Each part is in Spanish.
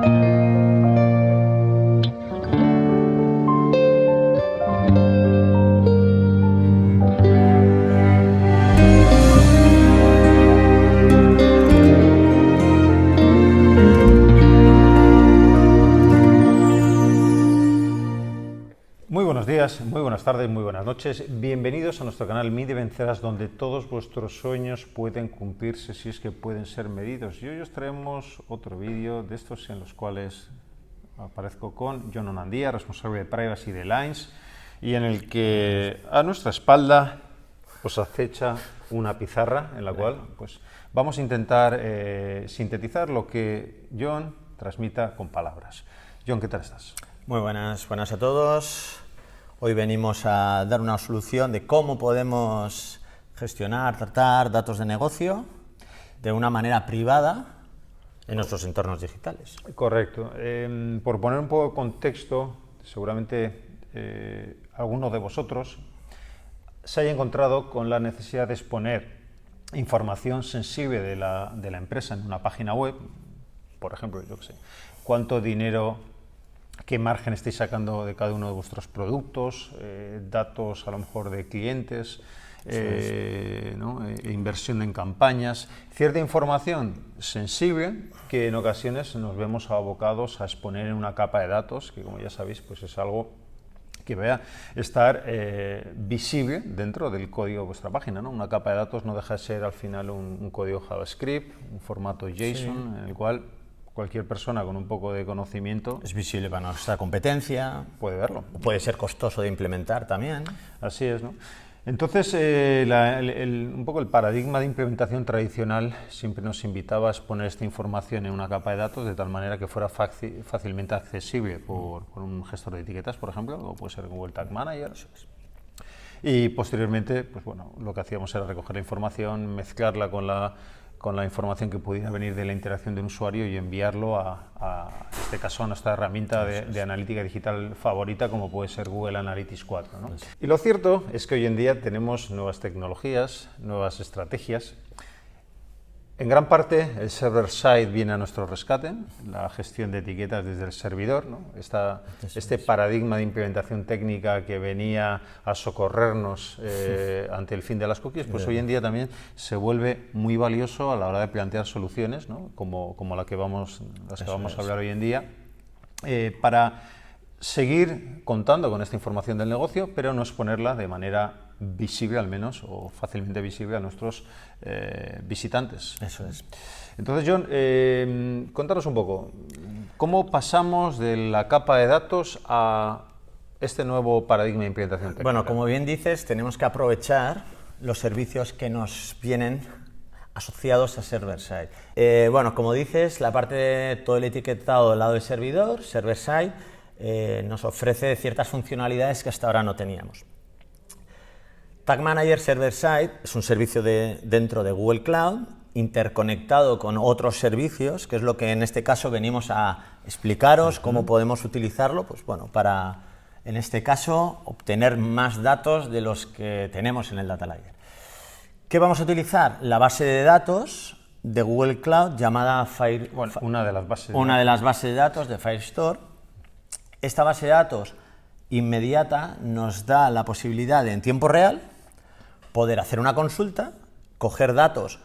Muy buenos días, muy buenas tardes, muy buenas noches. Bienvenidos a nuestro canal Mide Vencerás, donde todos vuestros sueños pueden cumplirse si es que pueden ser medidos. Y hoy os traemos otro vídeo de estos en los cuales aparezco con Jon Onandía, responsable de Privacy de Lines, y en el que a nuestra espalda os acecha una pizarra en la cual pues, vamos a intentar sintetizar lo que Jon transmita con palabras. Jon, ¿qué tal estás? Muy buenas a todos. Hoy venimos a dar una solución de cómo podemos gestionar, tratar datos de negocio de una manera privada en nuestros entornos digitales. Correcto. Por poner un poco de contexto, seguramente alguno de vosotros se haya encontrado con la necesidad de exponer información sensible de la empresa en una página web. Por ejemplo, yo qué sé, cuánto dinero, qué margen estáis sacando de cada uno de vuestros productos, datos a lo mejor de clientes, ¿no? Inversión en campañas, cierta información sensible que en ocasiones nos vemos abocados a exponer en una capa de datos, que como ya sabéis pues es algo que va a estar visible dentro del código de vuestra página, ¿no? Una capa de datos no deja de ser al final un código JavaScript, un formato JSON, en el cual cualquier persona con un poco de conocimiento es visible para nuestra competencia, puede verlo. Puede ser costoso de implementar también. Así es, ¿no? Entonces, un poco el paradigma de implementación tradicional siempre nos invitaba a exponer esta información en una capa de datos de tal manera que fuera fácilmente accesible por un gestor de etiquetas, por ejemplo, o puede ser Google Tag Manager. Y posteriormente, pues bueno, lo que hacíamos era recoger la información, mezclarla con la información que pudiera venir de la interacción de un usuario y enviarlo en este caso, a nuestra herramienta de analítica digital favorita, como puede ser Google Analytics 4, ¿no? Y lo cierto es que hoy en día tenemos nuevas tecnologías, nuevas estrategias. En gran parte, el server-side viene a nuestro rescate, la gestión de etiquetas desde el servidor, ¿no? Este paradigma de implementación técnica que venía a socorrernos ante el fin de las cookies, pues hoy en día también se vuelve muy valioso a la hora de plantear soluciones, ¿no? como las que vamos a hablar hoy en día, para seguir contando con esta información del negocio, pero no exponerla de manera visible al menos, o fácilmente visible a nuestros visitantes. Eso es. Entonces, Jon, contanos un poco, ¿cómo pasamos de la capa de datos a este nuevo paradigma de implementación técnica? Bueno, como bien dices, tenemos que aprovechar los servicios que nos vienen asociados a server-side. Bueno, como dices, la parte de todo el etiquetado del lado del servidor, server-side, nos ofrece ciertas funcionalidades que hasta ahora no teníamos. Tag Manager Server-Side es un servicio dentro de Google Cloud, interconectado con otros servicios, que es lo que en este caso venimos a explicaros cómo podemos utilizarlo, pues bueno, para, en este caso, obtener más datos de los que tenemos en el Data Layer. ¿Qué vamos a utilizar? La base de datos de Google Cloud llamada una de las bases de datos de Firestore. Esta base de datos inmediata nos da la posibilidad de, en tiempo real, poder hacer una consulta, coger datos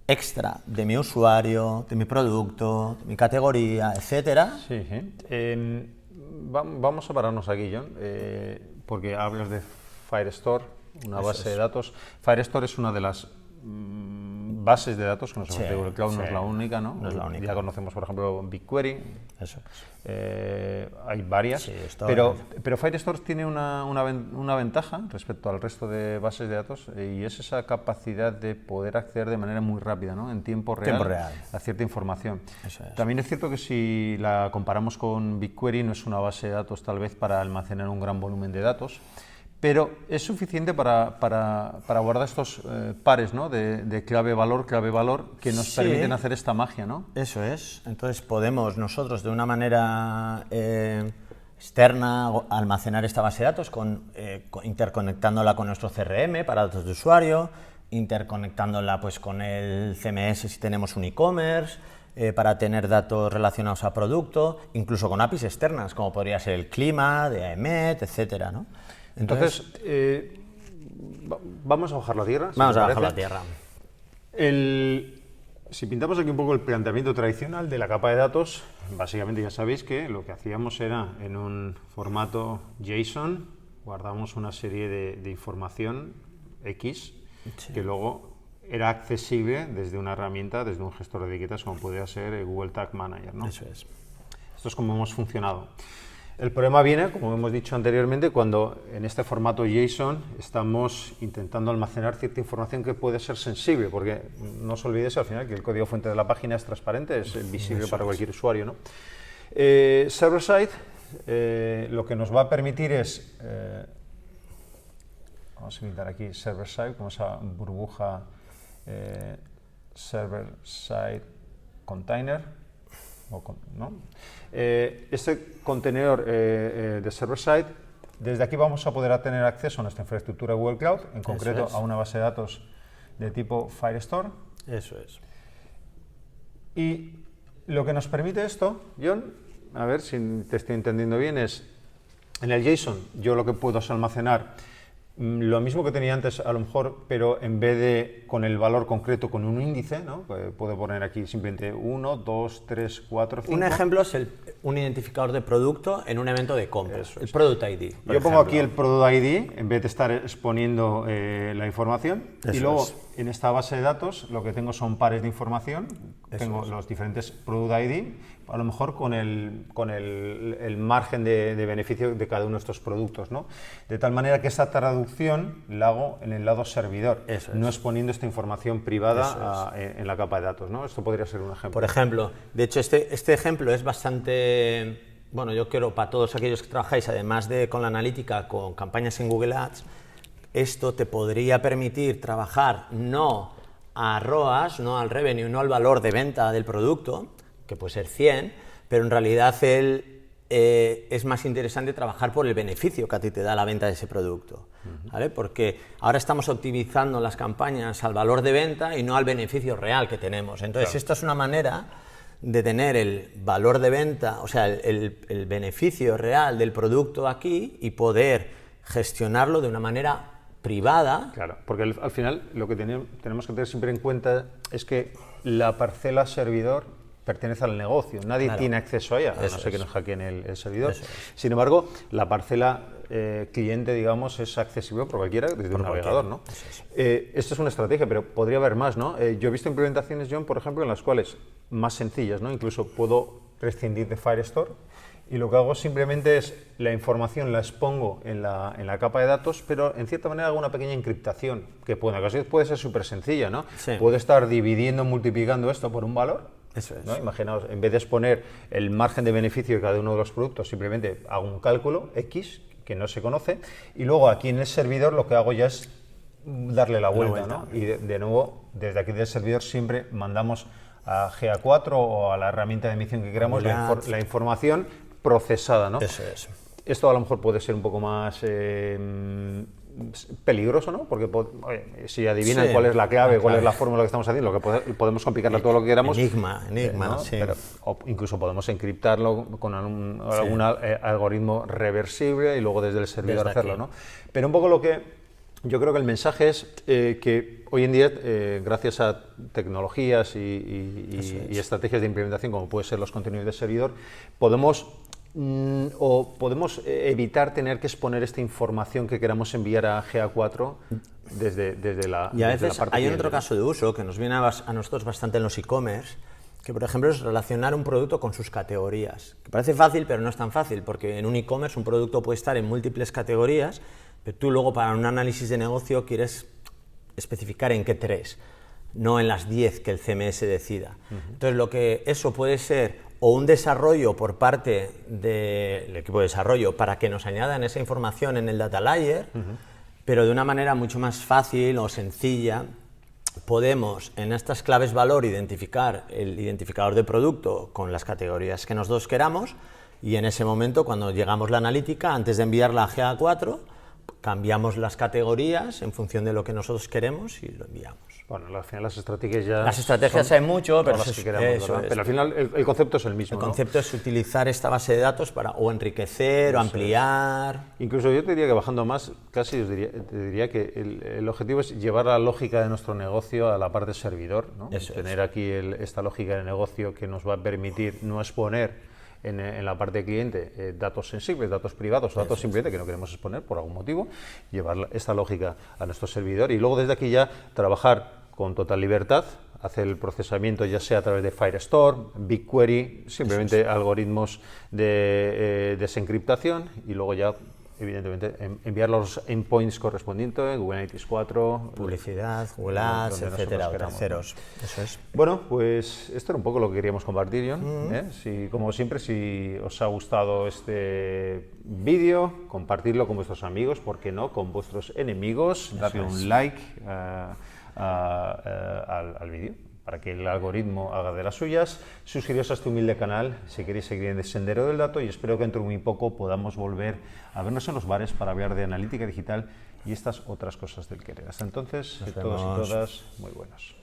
extra de mi usuario, de mi producto, de mi categoría, etcétera. Sí, sí. Vamos a pararnos aquí, Jon, porque hablas de Firestore, una base de datos. Firestore es una de las bases de datos que nos ofrece Google Cloud, no es la única, ¿no? No es la única. Ya conocemos, por ejemplo, BigQuery. Eso es. Hay varias, sí, pero Firestore tiene una ventaja respecto al resto de bases de datos, y es esa capacidad de poder acceder de manera muy rápida, ¿no? En tiempo real a cierta información. Eso es. También es cierto que si la comparamos con BigQuery, no es una base de datos tal vez para almacenar un gran volumen de datos, pero es suficiente para guardar estos pares, ¿no? de clave-valor, que nos permiten hacer esta magia, ¿no? Eso es. Entonces podemos nosotros de una manera externa almacenar esta base de datos interconectándola con nuestro CRM para datos de usuario, interconectándola pues con el CMS si tenemos un e-commerce, para tener datos relacionados a producto, incluso con APIs externas, como podría ser el clima, de AEMET, etcétera, ¿no? Entonces, vamos a bajar la tierra. Vamos a bajar la tierra. Si pintamos aquí un poco el planteamiento tradicional de la capa de datos, básicamente ya sabéis que lo que hacíamos era en un formato JSON, guardamos una serie de información X, sí, que luego era accesible desde una herramienta, desde un gestor de etiquetas como podría ser Google Tag Manager, ¿no? Eso es. Esto es como hemos funcionado. El problema viene, como hemos dicho anteriormente, cuando en este formato JSON estamos intentando almacenar cierta información que puede ser sensible, porque no os olvidéis al final que el código fuente de la página es transparente, es visible para cualquier usuario, ¿no? Server-side lo que nos va a permitir es, vamos a inventar aquí server-side, como esa burbuja server-side container, ¿no? Este contenedor de server-side, desde aquí vamos a poder tener acceso a nuestra infraestructura Google Cloud, en concreto a una base de datos de tipo Firestore. Eso es. Y lo que nos permite esto, John, a ver si te estoy entendiendo bien, es en el JSON yo lo que puedo es almacenar lo mismo que tenía antes, a lo mejor, pero en vez de con el valor concreto, con un índice, ¿no? Puedo poner aquí simplemente 1, 2, 3, 4, 5. Un ejemplo es un identificador de producto en un evento de compra, el Product ID. Yo pongo aquí el Product ID en vez de estar exponiendo la información. Eso y luego, es. en esta base de datos, lo que tengo son pares de información. Tengo los diferentes Product ID, a lo mejor con el margen de beneficio de cada uno de estos productos, ¿no? De tal manera que esa traducción la hago en el lado servidor, no exponiendo esta información privada en la capa de datos, ¿no? Esto podría ser un ejemplo. Por ejemplo, de hecho este ejemplo es bastante, bueno, yo quiero para todos aquellos que trabajáis, además de con la analítica, con campañas en Google Ads, esto te podría permitir trabajar no a ROAS, no al revenue, no al valor de venta del producto, que puede ser 100, pero en realidad es más interesante trabajar por el beneficio que a ti te da la venta de ese producto, ¿vale? Porque ahora estamos optimizando las campañas al valor de venta y no al beneficio real que tenemos. Entonces, Esta es una manera de tener el valor de venta, o sea, el beneficio real del producto aquí y poder gestionarlo de una manera privada. Claro, porque al final lo que tenemos que tener siempre en cuenta es que la parcela servidor pertenece al negocio, nadie tiene acceso a ella, a no ser que nos hackeen el servidor. Sin embargo, la parcela cliente, digamos, es accesible por cualquiera desde un navegador, ¿no? Esto es una estrategia, pero podría haber más, ¿no? Yo he visto implementaciones, John, por ejemplo, en las cuales más sencillas, ¿no? Incluso puedo prescindir de Firestore y lo que hago simplemente es la información la expongo en la capa de datos, pero en cierta manera hago una pequeña encriptación, que en ocasiones puede ser súper sencilla, ¿no? Sí. Puedo estar dividiendo, multiplicando esto por un valor. Eso es. ¿No? Imaginaos, en vez de exponer el margen de beneficio de cada uno de los productos, simplemente hago un cálculo X que no se conoce y luego aquí en el servidor lo que hago ya es darle la vuelta. ¿no? Y de nuevo, desde aquí del servidor siempre mandamos a GA4 o a la herramienta de emisión que queramos la información procesada, ¿no? Eso es. Esto a lo mejor puede ser un poco más peligroso, ¿no? Porque si adivinan cuál es la clave, cuál es la fórmula que estamos haciendo, lo que podemos complicarla todo lo que queramos. Enigma, ¿no? Sí. Pero, o incluso podemos encriptarlo con algún algoritmo reversible y luego desde el servidor hacerlo, ¿no? Pero un poco lo que yo creo que el mensaje es que hoy en día, gracias a tecnologías y estrategias de implementación, como pueden ser los contenidos de servidor, podemos evitar tener que exponer esta información que queramos enviar a GA4 desde la Y a veces parte hay cliente. otro caso de uso que nos viene a nosotros bastante en los e-commerce, que por ejemplo es relacionar un producto con sus categorías. Que parece fácil, pero no es tan fácil, porque en un e-commerce un producto puede estar en múltiples categorías, pero tú luego para un análisis de negocio quieres especificar en qué 3, no en las 10 que el CMS decida. Entonces eso puede ser o un desarrollo por parte del equipo de desarrollo para que nos añadan esa información en el data layer, pero de una manera mucho más fácil o sencilla. Podemos en estas claves valor identificar el identificador de producto con las categorías que nosotros queramos y en ese momento cuando llegamos a la analítica, antes de enviarla a GA4, cambiamos las categorías en función de lo que nosotros queremos y lo enviamos. Bueno, al final las estrategias ya... Las estrategias hay mucho, pero, las que queramos, ¿verdad? Pero al final el concepto es el mismo. El concepto es utilizar esta base de datos para o enriquecer o ampliar. Incluso yo te diría que bajando más, casi te diría que el objetivo es llevar la lógica de nuestro negocio a la parte servidor, ¿no? Tener aquí esta lógica de negocio que nos va a permitir no exponer en la parte de cliente datos sensibles, datos privados o datos simplemente que no queremos exponer por algún motivo, llevar esta lógica a nuestro servidor y luego desde aquí ya trabajar con total libertad, hacer el procesamiento ya sea a través de Firestore, BigQuery, simplemente algoritmos de desencriptación y luego ya evidentemente enviar los endpoints correspondientes, Google Analytics 4, publicidad, Google Ads, etcétera, o terceros. Eso es. Bueno, pues esto era un poco lo que queríamos compartir, John. Si, como siempre, si os ha gustado este vídeo, compartirlo con vuestros amigos, ¿por qué no? Con vuestros enemigos, darle un like al vídeo para que el algoritmo haga de las suyas. Suscribiros a este humilde canal si queréis seguir en el sendero del dato y espero que dentro de muy poco podamos volver a vernos en los bares para hablar de analítica digital y estas otras cosas del querer. Hasta entonces, todos y todas, muy buenos.